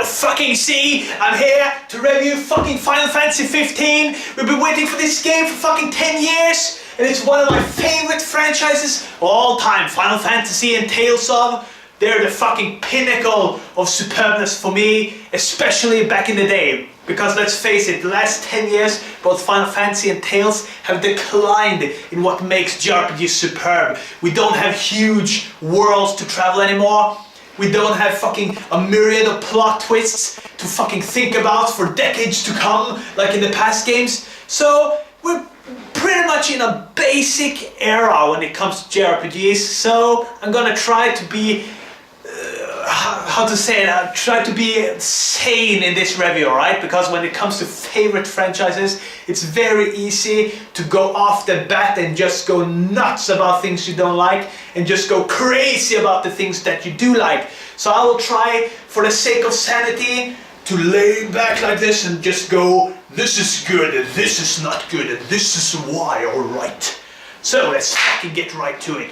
fucking see, I'm here to review fucking Final Fantasy 15. We've been waiting for this game for fucking 10 years, and it's one of my favorite franchises of all time. Final Fantasy and Tales of, they're the fucking pinnacle of superbness for me, especially back in the day. Because let's face it, the last 10 years, both Final Fantasy and Tales have declined in what makes JRPGs superb. We don't have huge worlds to travel anymore. We don't have fucking a myriad of plot twists to fucking think about for decades to come, like in the past games. So we're pretty much in a basic era when it comes to JRPGs. So I'm gonna try to be try to be sane in this review, right? Because when it comes to favorite franchises, it's very easy to go off the bat and just go nuts about things you don't like and just go crazy about the things that you do like. So I will try, for the sake of sanity, to lay back like this and just go, this is good and this is not good and this is why, alright. So let's fucking get right to it.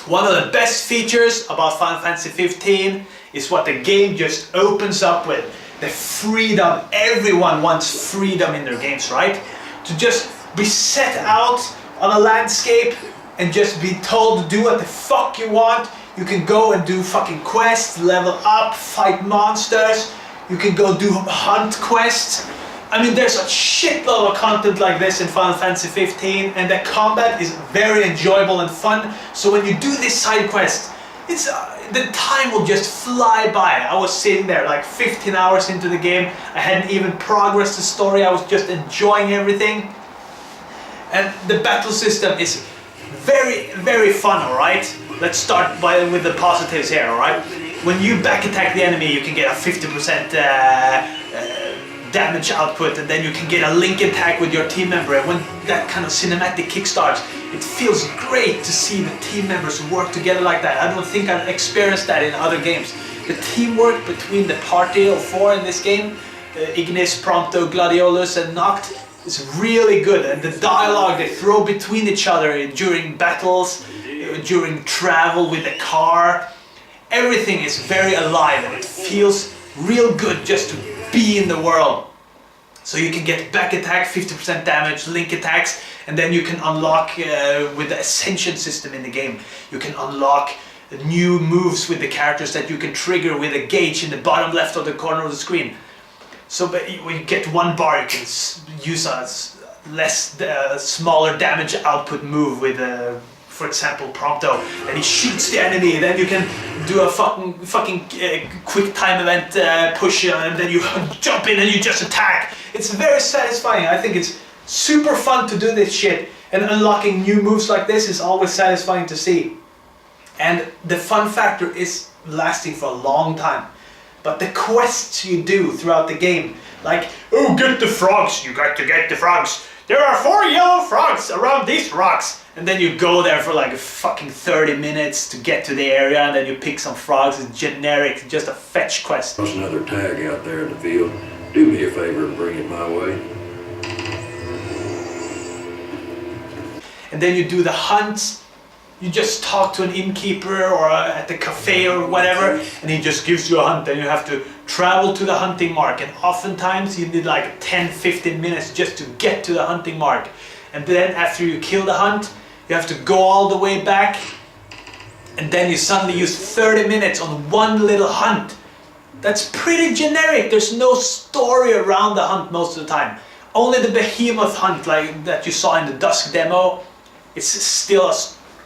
One of the best features about Final Fantasy 15 is what the game just opens up with. The freedom. Everyone wants freedom in their games, right? To just be set out on a landscape and just be told to do what the fuck you want. You can go and do fucking quests, level up, fight monsters. You can go do hunt quests. I mean, there's a shitload of content like this in Final Fantasy 15, and the combat is very enjoyable and fun. So when you do this side quest, it's the time will just fly by. I was sitting there like 15 hours into the game. I hadn't even progressed the story. I was just enjoying everything. And the battle system is very, very fun, alright? Let's start with the positives here, alright? When you back attack the enemy, you can get a 50% damage output, and then you can get a link attack with your team member. And when that kind of cinematic kick starts, it feels great to see the team members work together like that. I don't think I've experienced that in other games. The teamwork between the party of 4 in this game, Ignis, Prompto, Gladiolus and Noct, is really good. And the dialogue they throw between each other during battles, during travel with the car, everything is very alive and it feels real good just to be in the world. So you can get back attack, 50% damage, link attacks, and then you can unlock with the Ascension system in the game. You can unlock new moves with the characters that you can trigger with a gauge in the bottom left of the corner of the screen. So when you get 1 bar, you can use a smaller damage output move with for example, Prompto, and he shoots the enemy. Then you can do a fucking quick time event push, and then you jump in and you just attack. It's very satisfying. I think it's super fun to do this shit, and unlocking new moves like this is always satisfying to see. And the fun factor is lasting for a long time. But the quests you do throughout the game, like, oh, get the frogs, you got to get the frogs. There are 4 yellow frogs around these rocks. And then you go there for like fucking 30 minutes to get to the area, and then you pick some frogs. It's generic, just a fetch quest. There's another tag out there in the field. Do me a favor and bring it my way. And then you do the hunts. You just talk to an innkeeper or at the cafe or whatever, and he just gives you a hunt. And you have to travel to the hunting mark, and oftentimes you need like 10-15 minutes just to get to the hunting mark. And then after you kill the hunt, you have to go all the way back, and then you suddenly use 30 minutes on one little hunt. That's pretty generic. There's no story around the hunt most of the time. Only the behemoth hunt like that you saw in the Dusk demo, it's still a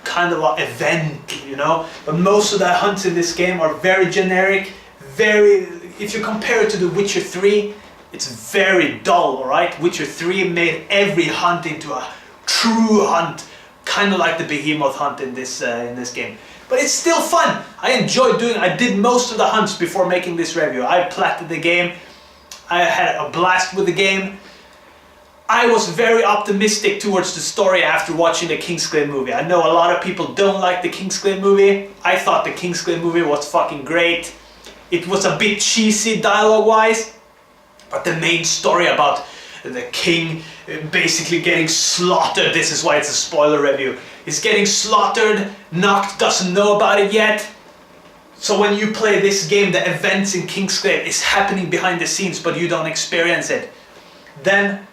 kind of an event, you know? But most of the hunts in this game are very generic, if you compare it to The Witcher 3, it's very dull, alright? Witcher 3 made every hunt into a true hunt, kind of like the behemoth hunt in this game. But it's still fun. I enjoyed doing it. I did most of the hunts before making this review. I platted the game. I had a blast with the game. I was very optimistic towards the story after watching the Kingsglaive movie. I know a lot of people don't like the Kingsglaive movie. I thought the Kingsglaive movie was fucking great. It was a bit cheesy dialogue-wise, but the main story about the king basically getting slaughtered, this is why it's a spoiler review, is getting slaughtered. Noct doesn't know about it yet. So when you play this game, the events in Kingsglaive is happening behind the scenes, but you don't experience it. Then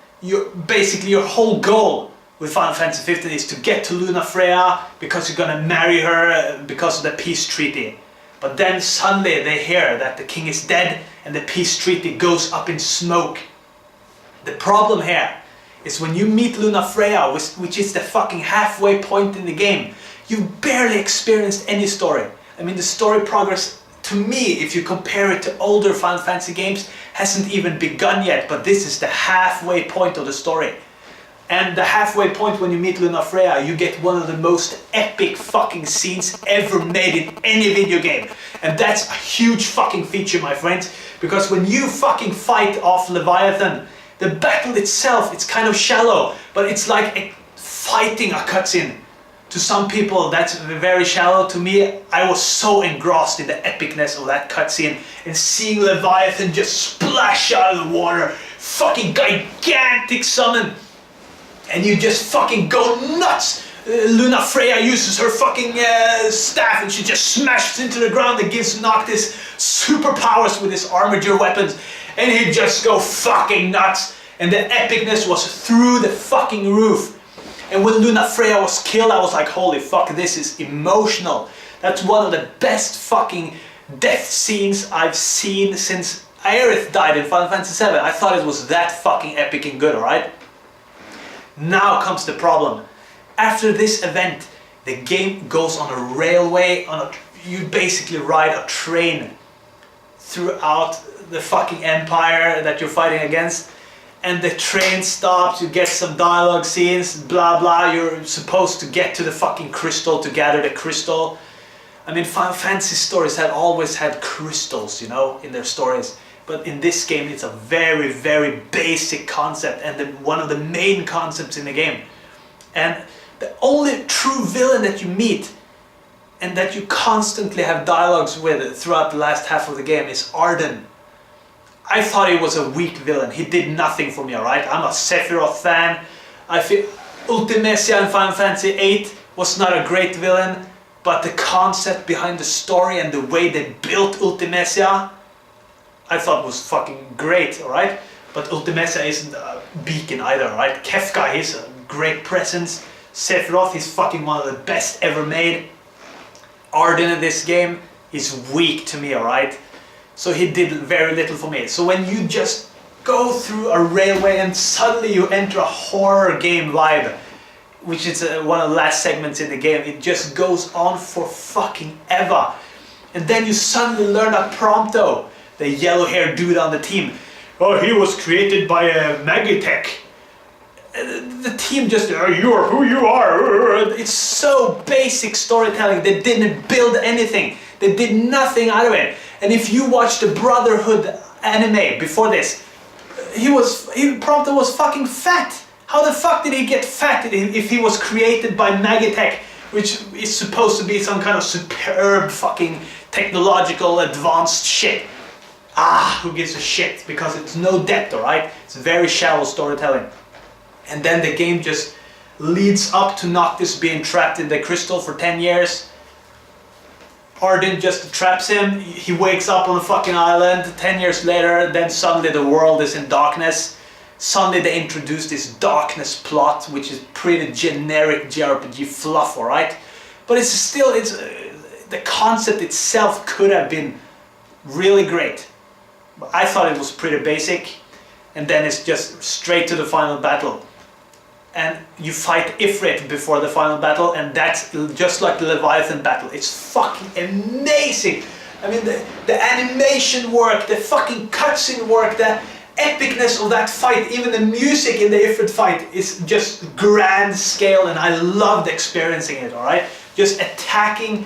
basically your whole goal with Final Fantasy 15 is to get to Luna Freya because you're gonna marry her because of the peace treaty. But then suddenly they hear that the king is dead and the peace treaty goes up in smoke. The problem here is when you meet Luna Freya, which is the fucking halfway point in the game, you've barely experienced any story. I mean, the story progress, to me, if you compare it to older Final Fantasy games, hasn't even begun yet, but this is the halfway point of the story. And the halfway point when you meet Luna Freya, you get one of the most epic fucking scenes ever made in any video game. And that's a huge fucking feature, my friends, because when you fucking fight off Leviathan, the battle itself, it's kind of shallow, but it's like fighting a cutscene. To some people that's very shallow. To me, I was so engrossed in the epicness of that cutscene and seeing Leviathan just splash out of the water, fucking gigantic summon, and you just fucking go nuts. Luna Freya uses her fucking staff and she just smashes into the ground and gives Noctis superpowers with his armature weapons, and he just go fucking nuts, and the epicness was through the fucking roof. And when Luna Freya was killed, I was like, holy fuck, this is emotional. That's one of the best fucking death scenes I've seen since Aerith died in Final Fantasy VII. I thought it was that fucking epic and good, alright? Now comes the problem. After this event, the game goes on a railway, you basically ride a train throughout the fucking empire that you're fighting against. And the train stops, you get some dialogue scenes, blah blah, you're supposed to get to the fucking crystal to gather the crystal. I mean, Final Fantasy stories have always had crystals, you know, in their stories. But in this game, it's a very, very basic concept and one of the main concepts in the game. And the only true villain that you meet and that you constantly have dialogues with throughout the last half of the game is Arden. I thought he was a weak villain. He did nothing for me, alright? I'm a Sephiroth fan. I feel Ultimecia in Final Fantasy VIII was not a great villain, but the concept behind the story and the way they built Ultimecia, I thought was fucking great, alright? But Ultimecia isn't a beacon either, alright? Kefka, he's a great presence. Sephiroth is fucking one of the best ever made. Arden in this game is weak to me, alright? So he did very little for me. So when you just go through a railway and suddenly you enter a horror game vibe, which is one of the last segments in the game, it just goes on for fucking ever. And then you suddenly learn a Prompto, the yellow-haired dude on the team. Oh, he was created by Magitech. The team just, you are who you are. It's so basic storytelling. They didn't build anything. They did nothing out of it. And if you watch the Brotherhood anime before this, Prompto was fucking fat. How the fuck did he get fat if he was created by Magitech, which is supposed to be some kind of superb fucking technological advanced shit? Ah, who gives a shit? Because it's no depth, alright? It's very shallow storytelling. And then the game just leads up to Noctis being trapped in the crystal for 10 years. Arden just traps him, he wakes up on a fucking island, 10 years later, then suddenly the world is in darkness. Suddenly they introduce this darkness plot, which is pretty generic JRPG fluff, alright? But the concept itself could have been really great. But I thought it was pretty basic, and then it's just straight to the final battle. And you fight Ifrit before the final battle, and that's just like the Leviathan battle. It's fucking amazing. I mean, the animation work, the fucking cutscene work, the epicness of that fight, even the music in the Ifrit fight is just grand scale, and I loved experiencing it, alright? Just attacking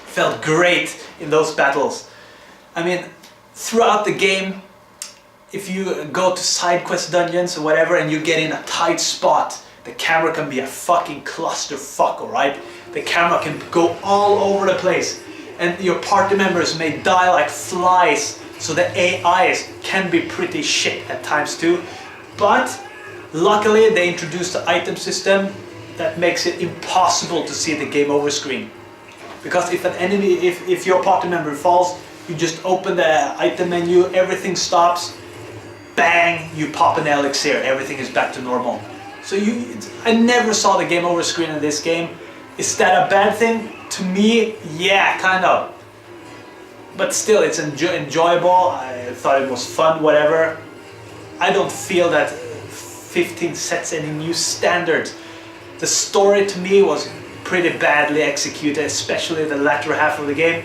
felt great in those battles. I mean, throughout the game, if you go to side quest dungeons or whatever and you get in a tight spot, the camera can be a fucking clusterfuck, alright? The camera can go all over the place, and your party members may die like flies, so the AIs can be pretty shit at times too. But luckily they introduced the item system that makes it impossible to see the game over screen. Because if an enemy, if your party member falls, you just open the item menu, everything stops, bang, you pop an elixir, everything is back to normal. So I never saw the game over screen in this game. Is that a bad thing? To me, yeah, kind of. But still, it's enjoyable. I thought it was fun, whatever. I don't feel that 15 sets any new standards. The story to me was pretty badly executed, especially the latter half of the game.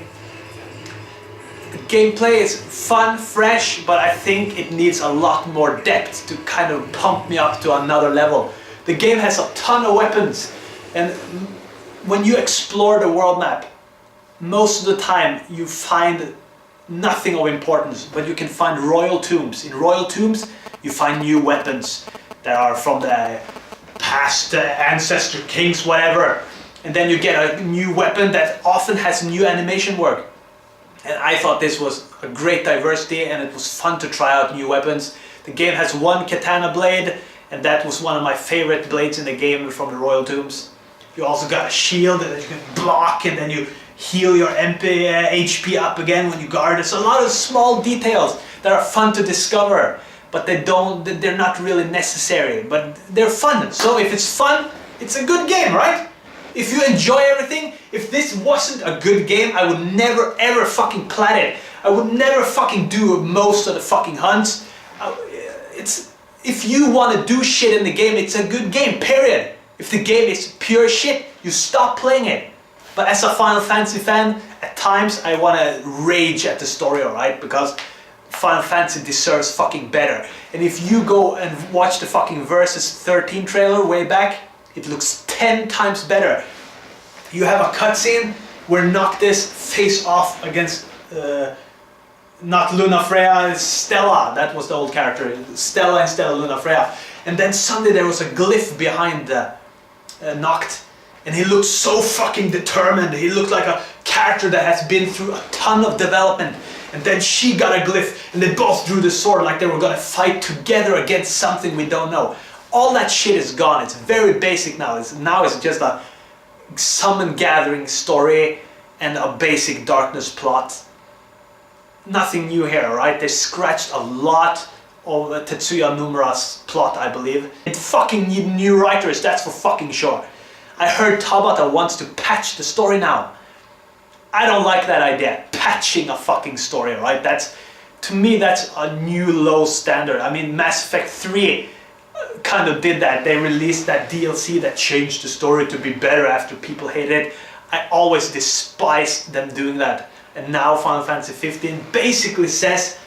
The gameplay is fun, fresh, but I think it needs a lot more depth to kind of pump me up to another level. The game has a ton of weapons, and when you explore the world map, most of the time you find nothing of importance, but you can find royal tombs. In royal tombs, you find new weapons that are from the past ancestor kings, whatever. And then you get a new weapon that often has new animation work. And I thought this was a great diversity, and it was fun to try out new weapons. The game has one katana blade, and that was one of my favorite blades in the game from the royal tombs. You also got a shield that you can block, and then you heal your HP up again when you guard. It's a lot of small details that are fun to discover, but they're not really necessary, but they're fun. So if it's fun, it's a good game, right? If you enjoy everything, if this wasn't a good game, I would never ever fucking plat it. I would never fucking do most of the fucking hunts. If you want to do shit in the game, it's a good game, period. If the game is pure shit, you stop playing it. But as a Final Fantasy fan, at times I want to rage at the story, alright? Because Final Fantasy deserves fucking better. And if you go and watch the fucking Versus 13 trailer way back, it looks 10 times better. You have a cutscene where Noctis face off against not Lunafreya, it's Stella. That was the old character, Stella instead of Lunafreya. And then suddenly there was a glyph behind Noct, and he looked so fucking determined. He looked like a character that has been through a ton of development. And then she got a glyph, and they both drew the sword like they were gonna fight together against something we don't know. All that shit is gone. It's very basic now. Now it's just a summon gathering story and a basic darkness plot. Nothing new here, right? They scratched a lot of Tetsuya Nomura's plot, I believe. It fucking need new writers, that's for fucking sure. I heard Tabata wants to patch the story now. I don't like that idea, patching a fucking story, right? To me, that's a new low standard. I mean, Mass Effect 3 kind of did that. They released that DLC that changed the story to be better after people hated it. I always despised them doing that. And now Final Fantasy 15 basically says,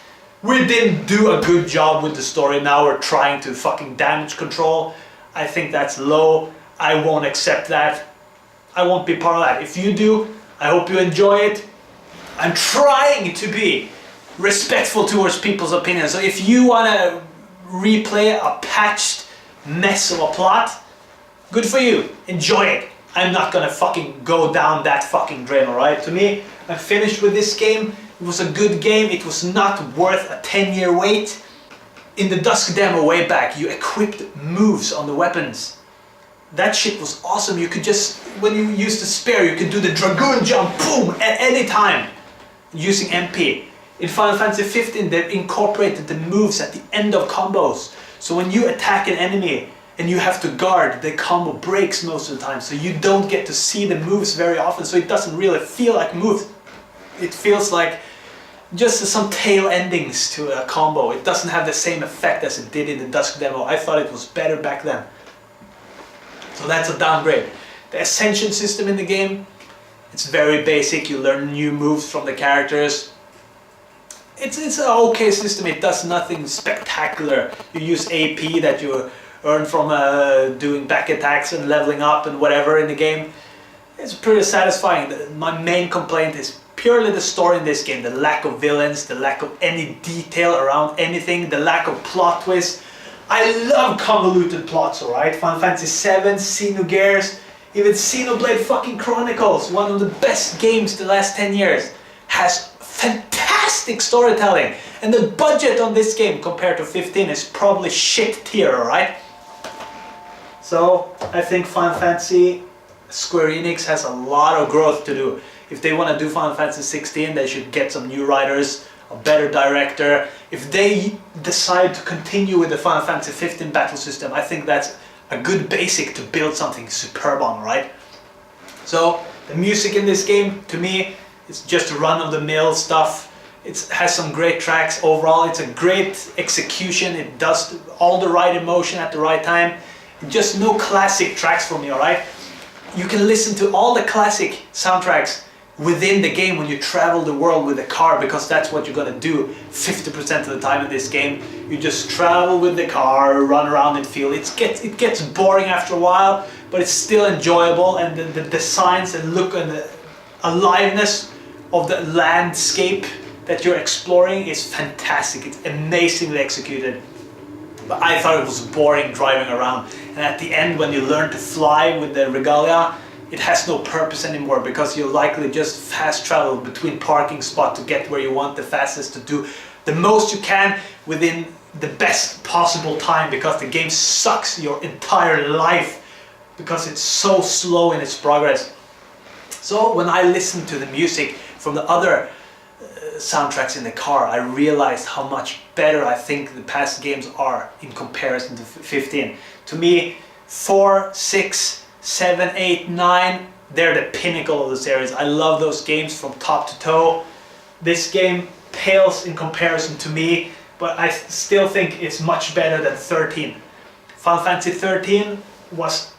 we didn't do a good job with the story, now we're trying to fucking damage control. I think that's low. I won't accept that. I won't be part of that. If you do, I hope you enjoy it. I'm trying to be respectful towards people's opinions. So if you want to replay a patched mess of a plot, good for you. Enjoy it. I'm not gonna fucking go down that fucking drain, alright? To me, I'm finished with this game. It was a good game. It was not worth a 10-year wait. In the Dusk demo way back, you equipped moves on the weapons. That shit was awesome. You could just, when you used the spear, you could do the Dragoon jump, boom, at any time, using MP. In Final Fantasy 15, they've incorporated the moves at the end of combos. So when you attack an enemy and you have to guard, the combo breaks most of the time. So you don't get to see the moves very often, so it doesn't really feel like moves. It feels like just some tail endings to a combo. It doesn't have the same effect as it did in the Dusk demo. I thought it was better back then. So that's a downgrade. The Ascension system in the game, it's very basic. You learn new moves from the characters. It's an okay system. It does nothing spectacular. You use AP that you earn from doing back attacks and leveling up and whatever in the game. It's pretty satisfying. My main complaint is purely the story in this game. The lack of villains, the lack of any detail around anything, the lack of plot twists. I love convoluted plots, alright? Final Fantasy 7, Xenogears, even Xenoblade fucking Chronicles, one of the best games the last 10 years, has fantastic storytelling. And the budget on this game compared to 15 is probably shit tier, alright? So I think Final Fantasy, Square Enix has a lot of growth to do. if they want to do Final Fantasy 16, they should get some new writers, a better director. If they decide to continue with the Final Fantasy 15 battle system, I think that's a good basic to build something superb on, right? So the music in this game, to me, it's just run-of-the-mill stuff. It has some great tracks overall. It's a great execution. It does all the right emotion at the right time. Just no classic tracks for me, alright? You can listen to all the classic soundtracks within the game when you travel the world with a car, because that's what you're gonna do 50% of the time in this game. You just travel with the car, run around and feel. It gets boring after a while, but it's still enjoyable, and the designs and look and the aliveness of the landscape that you're exploring is fantastic. It's amazingly executed. But I thought it was boring driving around. And at the end, when you learn to fly with the regalia, it has no purpose anymore, because you likely just fast travel between parking spots to get where you want the fastest, to do the most you can within the best possible time, because the game sucks your entire life because it's so slow in its progress. So when I listen to the music from the other soundtracks in the car, I realized how much better I think the past games are in comparison to 15. To me, 4, 6, 7, 8, 9, they're the pinnacle of the series. I love those games from top to toe. This game pales in comparison to me, but I still think it's much better than 13. Final Fantasy 13 was,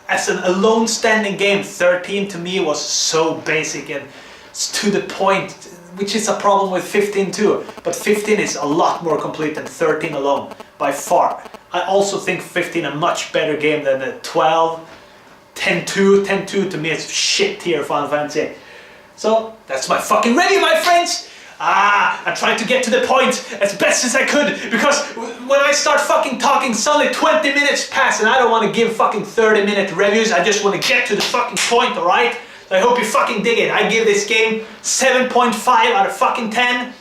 as an alone standing game, 13 to me was so basic and to the point, which is a problem with 15 too. But 15 is a lot more complete than 13 alone, by far. I also think 15 a much better game than the 12, 10-2. 10-2 to me is shit tier Final Fantasy. So that's my fucking review, my friends. I tried to get to the point as best as I could, because when I start fucking talking, suddenly 20 minutes pass, and I don't want to give fucking 30-minute reviews. I just want to get to the fucking point, alright? So I hope you fucking dig it. I give this game 7.5 out of fucking 10.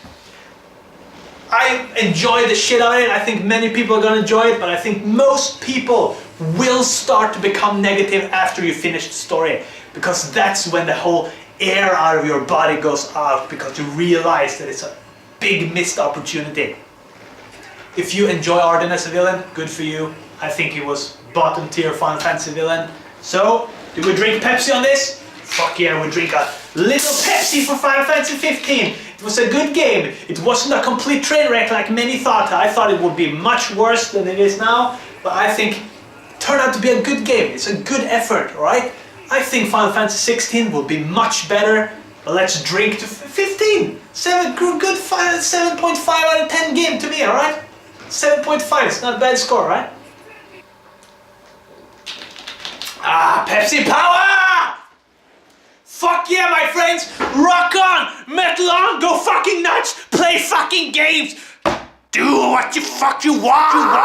I enjoy the shit out of it. I think many people are gonna enjoy it, but I think most people will start to become negative after you finish the story, because that's when the whole air out of your body goes out, because you realize that it's a big missed opportunity. If you enjoy Arden as a villain, good for you. I think he was bottom tier Final Fantasy villain. So, do we drink Pepsi on this? Fuck yeah, we drink a little Pepsi for Final Fantasy 15. It was a good game. It wasn't a complete train wreck like many thought. I thought it would be much worse than it is now, but I think it turned out to be a good game. It's a good effort, alright? I think Final Fantasy 16 will be much better, but let's drink to 15. 7.5 out of 10 game to me, alright? 7.5, it's not a bad score, right? Pepsi power! Fuck yeah, my friends! Rock on! Metal on! Go fucking nuts! Play fucking games! Do what you want!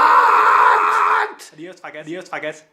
Adios, fuckers.